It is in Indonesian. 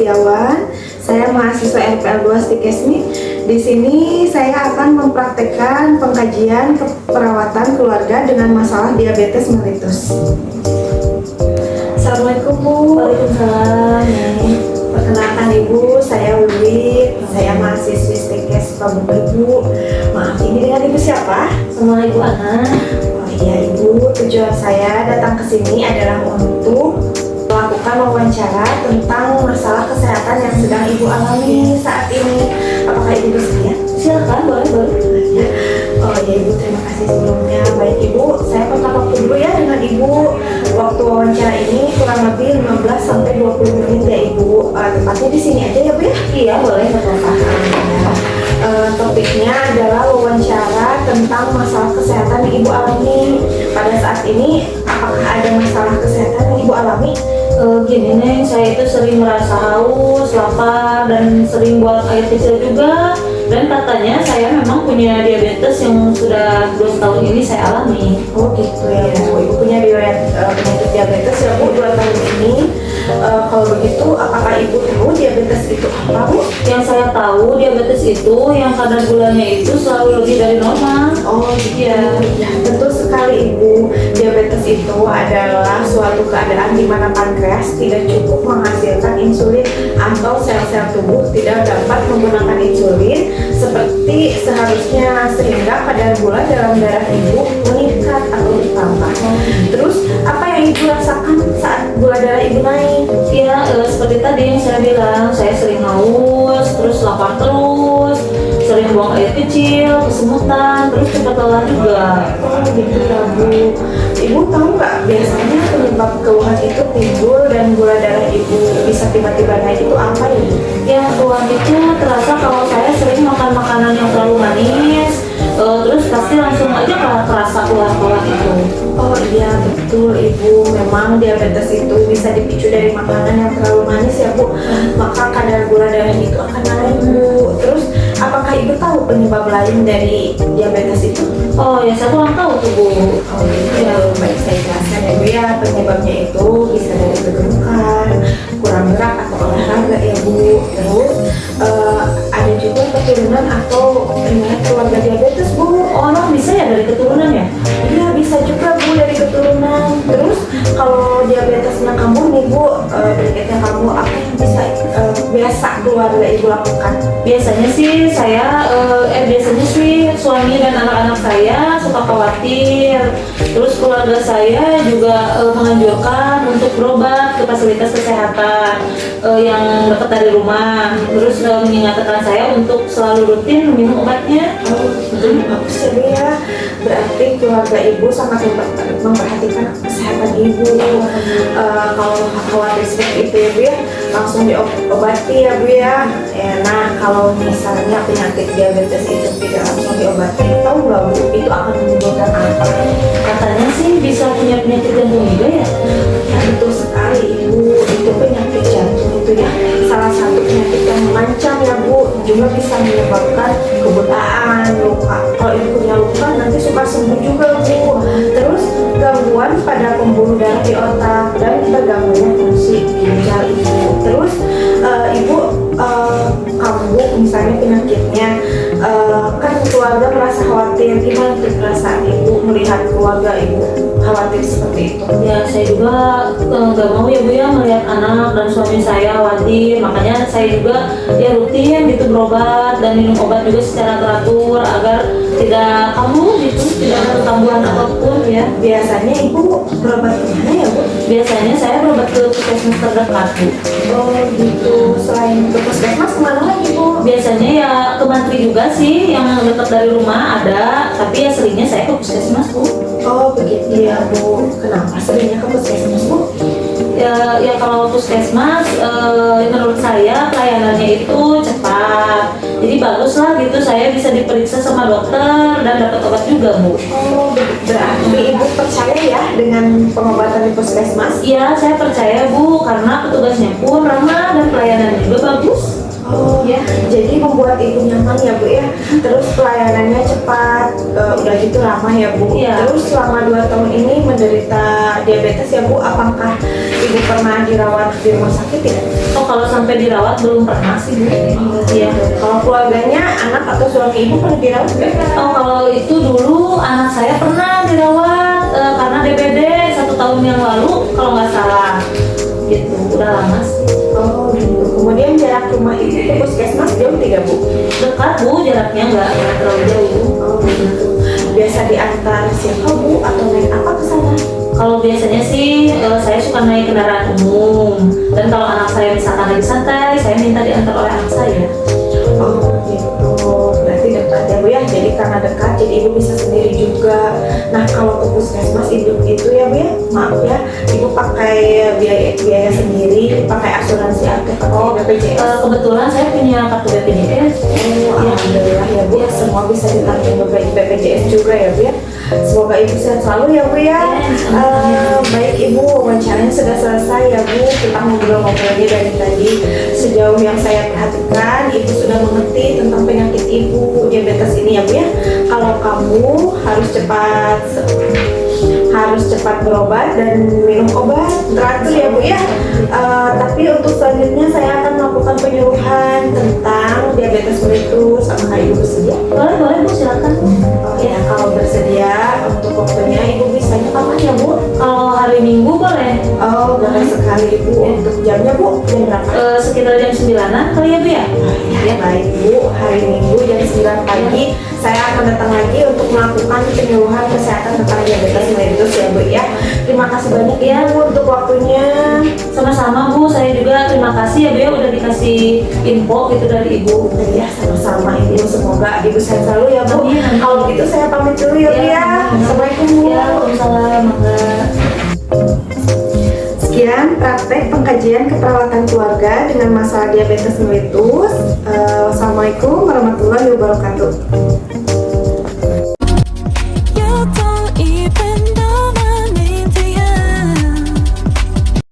Setiawan. Saya mahasiswa RPL 2 Stikesmi. Di sini saya akan mempraktekkan pengkajian perawatan keluarga dengan masalah diabetes mellitus. Assalamualaikum Bu. Waalaikumsalam. Perkenalkan Ibu, saya Wiwi. Saya mahasiswi Stikes Pabrik Ibu. Maaf, ini dengan Ibu siapa? Sama Ibu Ana. Oh iya Ibu, tujuan saya datang ke sini adalah untuk melakukan wawancara tentang masalah kesehatan yang sedang Ibu alami saat ini. Apakah Ibu bersedia? Silakan, boleh. Ya. Oh ya Ibu, terima kasih sebelumnya. Baik Ibu, saya kontak waktu dulu ya dengan Ibu. Waktu wawancara ini kurang lebih 15 sampai 20 menit ya Ibu. Tepatnya di sini aja ya Bu ya? Iya, boleh, apa-apa. Topiknya adalah wawancara tentang masalah kesehatan yang Ibu alami. Pada saat ini, apakah ada masalah kesehatan yang Ibu alami? Gini Neng, saya itu sering merasa haus, lapar, dan sering buang air kecil juga. Dan katanya saya memang punya diabetes yang sudah 2 tahun ini saya alami. Oh gitu ya Bu, Ibu punya riwayat penyakit diabetes ya Bu 2 tahun ini. Kalau begitu, apakah Ibu tahu diabetes itu apa Bu? Yang saya tahu diabetes itu yang kadar gulanya itu selalu lebih dari normal. Oh gitu ya. Tentu sekali Ibu, diabetes itu adalah suatu keadaan di mana pankreas tidak cukup menghasilkan insulin atau sel-sel tubuh tidak dapat menggunakan insulin seperti seharusnya, sehingga kadar gula dalam darah Ibu meningkat atau bertambah. Terus apa yang Ibu rasakan saat gula darah Ibu naik? Ya, seperti tadi yang saya bilang, saya sering haus, terus lapar terus, sering buang air kecil, kesemutan, terus cepat lelah juga. Oh gitu ya Bu. Ibu tahu nggak biasanya penyebab keluhan itu timbul dan gula darah Ibu bisa tiba-tiba naik itu apa ya Bu? Ya, keluhan itu terasa kalau saya sering makan makanan yang terlalu manis, terus pasti langsung aja kerasa keluhan-keluhan itu. Oh iya betul Ibu, memang diabetes itu bisa dipicu dari makanan yang terlalu manis ya Bu. Maka kadar gula darah itu akan naik Bu. Terus apakah Ibu tahu penyebab lain dari diabetes itu? Oh ya, saya kurang tahu tuh Bu. Oh gitu ya, baik saya jelaskan ya Bu ya. Penyebabnya itu bisa dari kegemukan, kurang gerak atau olahraga ya Bu. Terus ada juga keturunan atau riwayat keluarga diabetes Bu. Oh, emang bisa ya dari keturunan ya? Iya bisa juga Bu dari keturunan. Terus kalau diabetesnya kamu nih Bu, penyakitnya kamu, apa yang bisa biasa keluarga Ibu lakukan? Biasanya sih biasanya sih suami dan anak-anak saya suka khawatir. Terus keluarga saya juga menganjurkan untuk berobat ke fasilitas kesehatan yang dekat dari rumah. Terus mengingatkan saya untuk selalu rutin minum obatnya. Oh, bagus ya Bu ya. Berarti keluarga Ibu sangat memperhatikan kesehatan Ibu. Kalau khawatir seperti itu ya Bu ya, langsung diobati ya Bu ya. Nah, kalau misalnya penyakit diabetes itu tidak langsung diobati, tahu nggak Bu, itu akan menimbulkan apa? Katanya sih bisa punya penyakit jantung juga ya? Ya, betul sekali Ibu, itu penyakit jantung itu ya salah satu penyakit yang mengancam ya Bu, juga bisa menyebabkan kebutaan, luka. Kalau Ibu punya luka nanti suka sembuh juga Bu. Terus gangguan pada pembuluh darah di otak dan terganggunya fungsi ginjal Ibu. Terus Ibu kambuh misalnya penyakitnya, kan keluarga merasa khawatir. Gimana tuh perasaan Ibu melihat keluarga Ibu khawatir seperti itu? Ya, saya juga nggak mau ya Bu ya melihat anak dan suami saya khawatir. Makanya saya juga ya rutin gitu berobat dan minum obat juga secara teratur agar tidak kambuh gitu, tidak ada kambuhan apapun ya. Biasanya Ibu berobat kemana ya Bu? Biasanya saya berobat ke puskesmas terdekat Bu. Oh gitu, selain ke puskesmas kemana lagi Bu? Biasanya ya ke Mantri juga sih yang dekat dari rumah ada, tapi ya seringnya saya ke puskesmas Bu. Oh begitu ya Bu, kenapa seringnya ke puskesmas Bu? Ya kalau puskesmas menurut saya pelayanannya itu cepat, jadi bagus lah gitu, saya bisa diperiksa sama dokter dan dapat obat juga Bu. Oh berarti Ibu percaya ya dengan pengobatan di puskesmas? Iya, saya percaya Bu, karena petugasnya pun ramah dan pelayanannya juga bagus. Oh ya, jadi membuat Ibu nyaman ya Bu ya. Terus pelayanannya cepat, udah gitu ramah ya Bu. Iya. Terus selama 2 tahun ini menderita diabetes ya Bu, apakah Ibu pernah dirawat di rumah sakit ya? Oh Oh, kalau sampai dirawat belum pernah sih Bu. Iya. Kalau keluarganya, anak atau suami ibu pernah dirawat nggak? Oh, kalau itu dulu anak saya pernah dirawat karena DBD 1 tahun yang lalu kalau nggak salah. Gitu, udah lama sih. Oh gitu. Kemudian jarak rumah ibu ke puskesmas jauh tidak Bu? Dekat Bu, jaraknya nggak terlalu jauh. Oh gitu. Biasa diantar siapa Bu atau naik apa ke sana? Kalau biasanya sih saya suka naik kendaraan umum, dan kalau anak saya misalkan lagi santai, saya minta diantar oleh anak saya. Oh gitu. Berarti dekat ya Bu ya. Jadi karena dekat, jadi ibu bisa sendiri juga. Nah kalau ke puskesmas ibu itu ya Bu ya, maaf ya, ibu pakai biaya sendiri, pakai asuransi atau BPJS. Kebetulan saya punya kartu BPJS. Oh, alhamdulillah ya Bu, semua bisa ditanggung BPJS juga ya Bu ya. Semoga ibu sehat selalu ya Bu ya. Baik ibu, wawancaranya sudah selesai ya Bu. Kita ngobrol-ngobrolnya dari tadi. Sejauh yang saya perhatikan, ibu sudah mengerti tentang penyakit ibu diabetes ini ya Bu ya. Kalau kamu harus cepat berobat dan minum obat teratur ya Bu ya. Tapi untuk selanjutnya saya akan melakukan penyuluhan tentang diabetes mellitus. Apakah ibu bersedia? Boleh Bu, silakan. Oh ya, kalau bersedia untuk waktunya ibu bisanya kapan ya Bu? Kalau hari Minggu boleh. Oh boleh sekali ibu. Untuk jamnya Bu, jam berapa? Sekitar jam 9-an kali ya Bu ya? Ya baik Bu, hari Minggu jam 9 pagi saya akan datang lagi untuk melakukan penyuluhan kesehatan tentang diabetes mellitus ya Bu ya. Terima kasih banyak ya Bu untuk waktunya. Sama-sama Bu, saya juga terima kasih ya Bu ya udah dikasih info gitu dari Ibu. Ya sama-sama ibu, semoga ibu sehat selalu ya Bu. Amin. Kalau begitu saya pamit dulu ya Bu ya. Assalamualaikum Bu. Ya, waalaikumsalam. Mangga. Sekian praktek pengkajian keperawatan keluarga dengan masalah diabetes mellitus. Wassalamualaikum warahmatullahi wabarakatuh.